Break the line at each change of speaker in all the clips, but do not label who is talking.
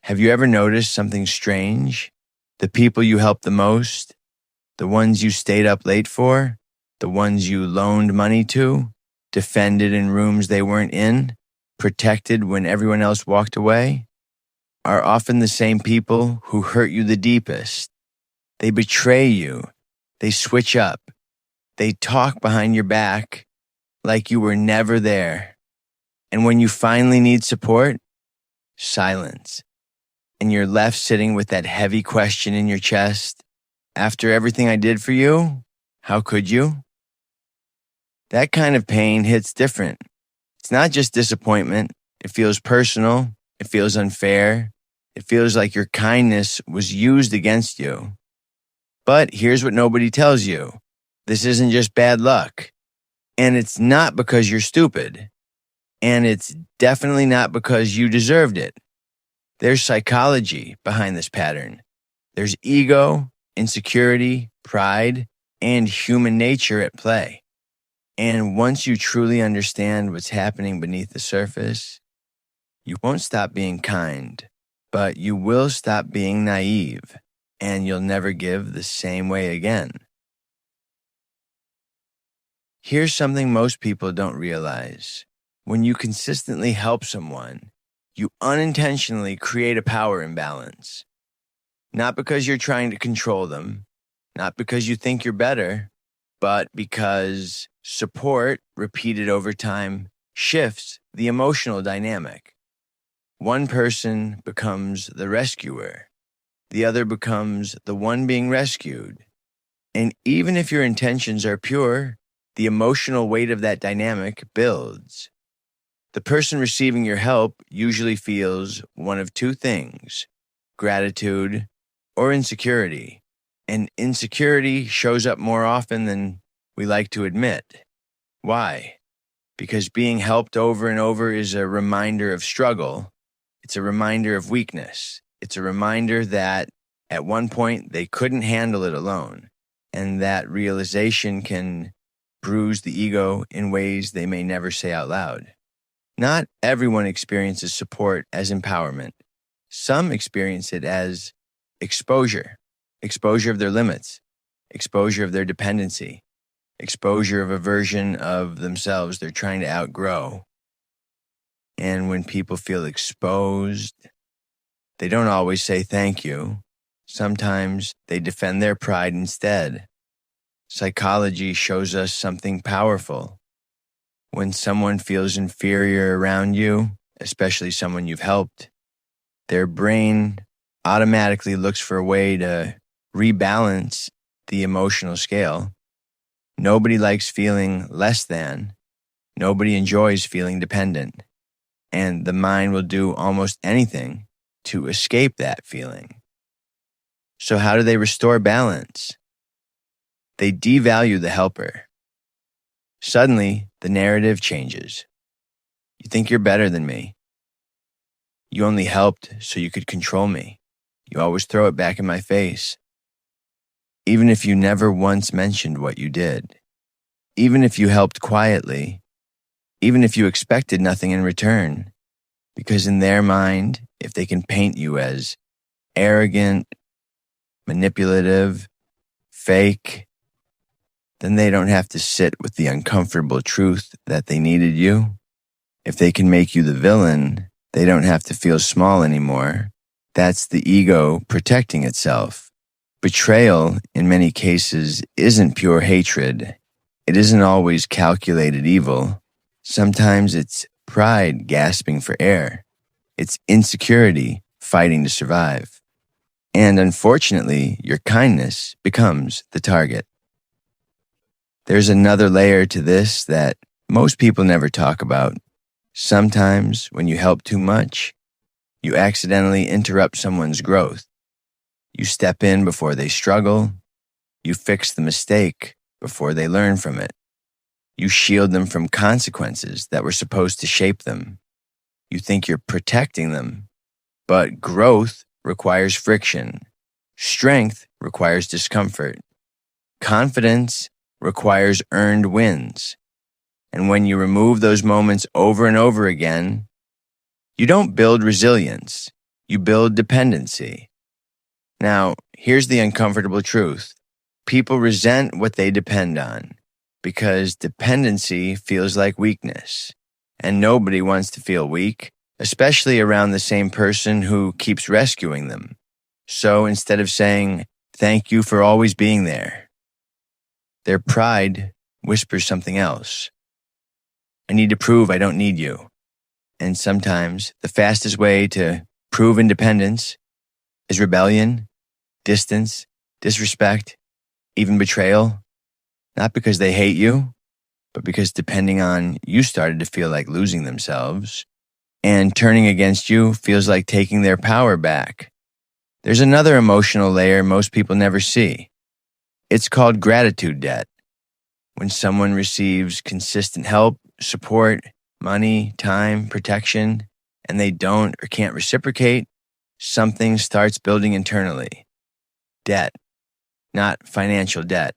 Have you ever noticed something strange? The people you helped the most, the ones you stayed up late for, the ones you loaned money to, defended in rooms they weren't in, protected when everyone else walked away, are often the same people who hurt you the deepest. They betray you. They switch up. They talk behind your back like you were never there. And when you finally need support, silence. And you're left sitting with that heavy question in your chest. After everything I did for you, how could you? That kind of pain hits different. It's not just disappointment. It feels personal. It feels unfair. It feels like your kindness was used against you. But here's what nobody tells you. This isn't just bad luck. And it's not because you're stupid. And it's definitely not because you deserved it. There's psychology behind this pattern. There's ego, insecurity, pride, and human nature at play. And once you truly understand what's happening beneath the surface, you won't stop being kind, but you will stop being naive, and you'll never give the same way again. Here's something most people don't realize. When you consistently help someone, you unintentionally create a power imbalance. Not because you're trying to control them, not because you think you're better, but because support repeated over time shifts the emotional dynamic. One person becomes the rescuer. The other becomes the one being rescued. And even if your intentions are pure, the emotional weight of that dynamic builds. The person receiving your help usually feels one of two things: gratitude or insecurity. And insecurity shows up more often than we like to admit. Why? Because being helped over and over is a reminder of struggle. It's a reminder of weakness. It's a reminder that at one point they couldn't handle it alone. And that realization can bruise the ego in ways they may never say out loud. Not everyone experiences support as empowerment. Some experience it as exposure of their limits, exposure of their dependency, exposure of a version of themselves they're trying to outgrow. And when people feel exposed, they don't always say thank you. Sometimes they defend their pride instead. Psychology shows us something powerful. When someone feels inferior around you, especially someone you've helped, their brain automatically looks for a way to rebalance the emotional scale. Nobody likes feeling less than. Nobody enjoys feeling dependent. And the mind will do almost anything to escape that feeling. So how do they restore balance? They devalue the helper. Suddenly, the narrative changes. You think you're better than me. You only helped so you could control me. You always throw it back in my face. Even if you never once mentioned what you did. Even if you helped quietly. Even if you expected nothing in return. Because in their mind, if they can paint you as arrogant, manipulative, fake, then they don't have to sit with the uncomfortable truth that they needed you. If they can make you the villain, they don't have to feel small anymore. That's the ego protecting itself. Betrayal, in many cases, isn't pure hatred. It isn't always calculated evil. Sometimes it's pride gasping for air. It's insecurity fighting to survive. And unfortunately, your kindness becomes the target. There's another layer to this that most people never talk about. Sometimes, when you help too much, you accidentally interrupt someone's growth. You step in before they struggle. You fix the mistake before they learn from it. You shield them from consequences that were supposed to shape them. You think you're protecting them, but growth requires friction. Strength requires discomfort. Confidence requires earned wins. And when you remove those moments over and over again, you don't build resilience. You build dependency. Now, here's the uncomfortable truth. People resent what they depend on because dependency feels like weakness. And nobody wants to feel weak, especially around the same person who keeps rescuing them. So instead of saying, "Thank you for always being there," their pride whispers something else. "I need to prove I don't need you." And sometimes the fastest way to prove independence is rebellion, distance, disrespect, even betrayal. Not because they hate you, but because depending on you started to feel like losing themselves, and turning against you feels like taking their power back. There's another emotional layer most people never see. It's called gratitude debt. When someone receives consistent help, support, money, time, protection, and they don't or can't reciprocate, something starts building internally. Debt, not financial debt,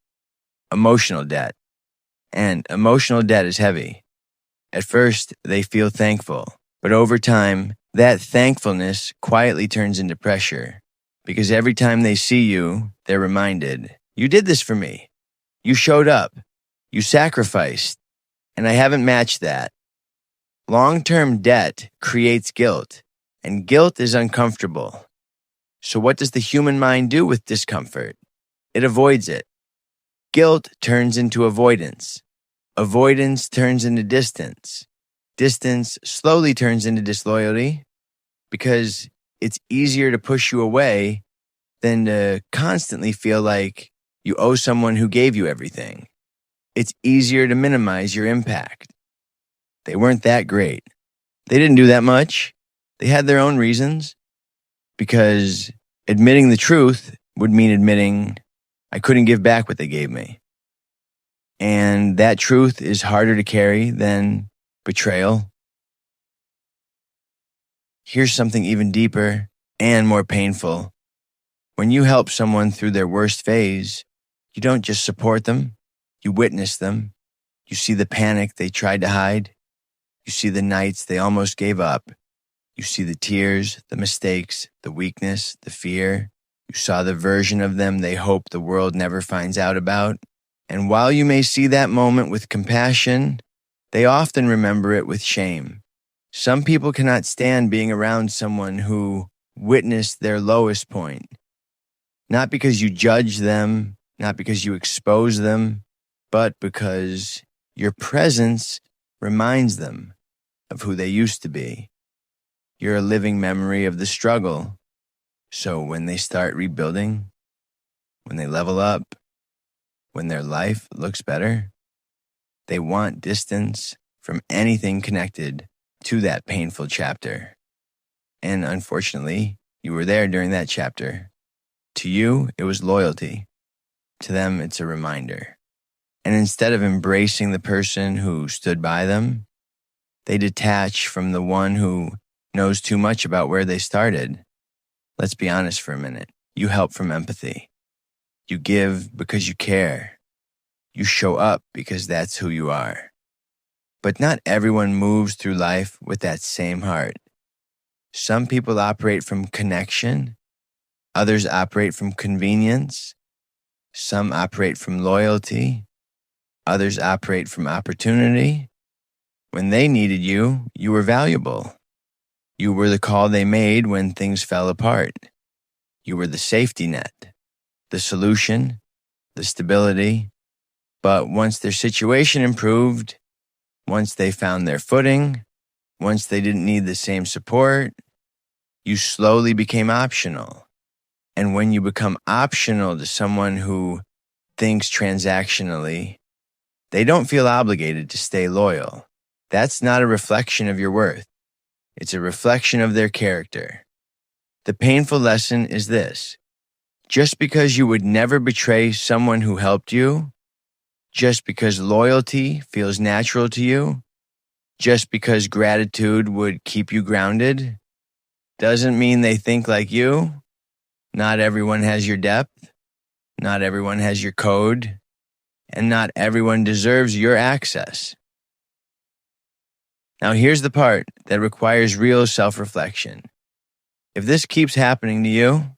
emotional debt. And emotional debt is heavy. At first, they feel thankful, but over time, that thankfulness quietly turns into pressure. Because every time they see you, they're reminded, "You did this for me. You showed up. You sacrificed. And I haven't matched that." Long-term debt creates guilt, and guilt is uncomfortable. So what does the human mind do with discomfort? It avoids it. Guilt turns into avoidance. Avoidance turns into distance. Distance slowly turns into disloyalty because it's easier to push you away than to constantly feel like you owe someone who gave you everything. It's easier to minimize your impact. They weren't that great. They didn't do that much. They had their own reasons. Because admitting the truth would mean admitting I couldn't give back what they gave me. And that truth is harder to carry than betrayal. Here's something even deeper and more painful. When you help someone through their worst phase, you don't just support them, you witness them. You see the panic they tried to hide. You see the nights they almost gave up. You see the tears, the mistakes, the weakness, the fear. You saw the version of them they hope the world never finds out about. And while you may see that moment with compassion, they often remember it with shame. Some people cannot stand being around someone who witnessed their lowest point. Not because you judge them, not because you expose them, but because your presence reminds them of who they used to be. You're a living memory of the struggle. So when they start rebuilding, when they level up, when their life looks better, they want distance from anything connected to that painful chapter. And unfortunately, you were there during that chapter. To you, it was loyalty. To them, it's a reminder. And instead of embracing the person who stood by them, they detach from the one who knows too much about where they started. Let's be honest for a minute. You help from empathy. You give because you care. You show up because that's who you are. But not everyone moves through life with that same heart. Some people operate from connection. Others operate from convenience. Some operate from loyalty. Others operate from opportunity. When they needed you, you were valuable. You were the call they made when things fell apart. You were the safety net, the solution, the stability. But once their situation improved, once they found their footing, once they didn't need the same support, you slowly became optional. And when you become optional to someone who thinks transactionally, they don't feel obligated to stay loyal. That's not a reflection of your worth. It's a reflection of their character. The painful lesson is this: just because you would never betray someone who helped you, just because loyalty feels natural to you, just because gratitude would keep you grounded, doesn't mean they think like you. Not everyone has your depth. Not everyone has your code. And not everyone deserves your access. Now here's the part that requires real self-reflection. If this keeps happening to you,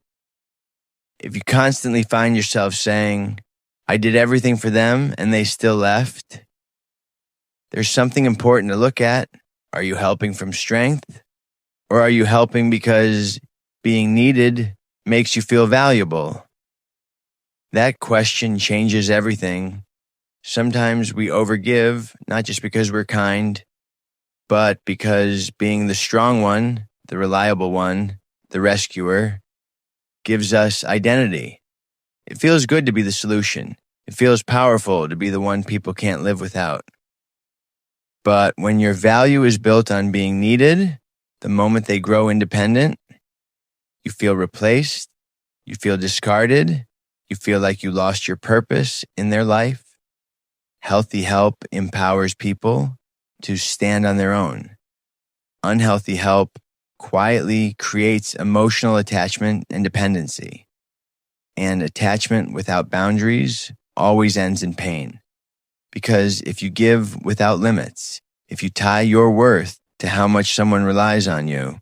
if you constantly find yourself saying, I did everything for them and they still left, there's something important to look at. Are you helping from strength? Or are you helping because being needed makes you feel valuable? That question changes everything. Sometimes we overgive, not just because we're kind, but because being the strong one, the reliable one, the rescuer, gives us identity. It feels good to be the solution. It feels powerful to be the one people can't live without. But when your value is built on being needed, the moment they grow independent, you feel replaced, you feel discarded, you feel like you lost your purpose in their life. Healthy help empowers people to stand on their own. Unhealthy help quietly creates emotional attachment and dependency. And attachment without boundaries always ends in pain. Because if you give without limits, if you tie your worth to how much someone relies on you,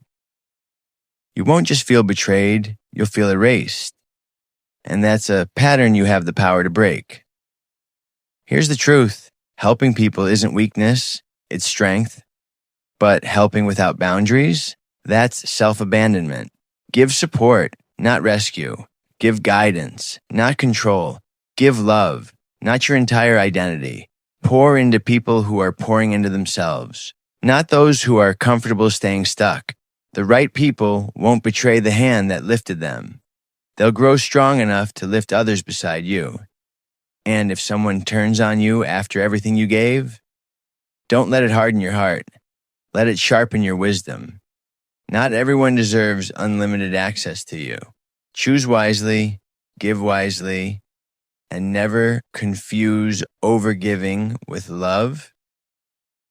you won't just feel betrayed, you'll feel erased. And that's a pattern you have the power to break. Here's the truth. Helping people isn't weakness, it's strength. But helping without boundaries, that's self-abandonment. Give support, not rescue. Give guidance, not control. Give love, not your entire identity. Pour into people who are pouring into themselves, not those who are comfortable staying stuck. The right people won't betray the hand that lifted them. They'll grow strong enough to lift others beside you. And if someone turns on you after everything you gave, don't let it harden your heart. Let it sharpen your wisdom. Not everyone deserves unlimited access to you. Choose wisely, give wisely, and never confuse overgiving with love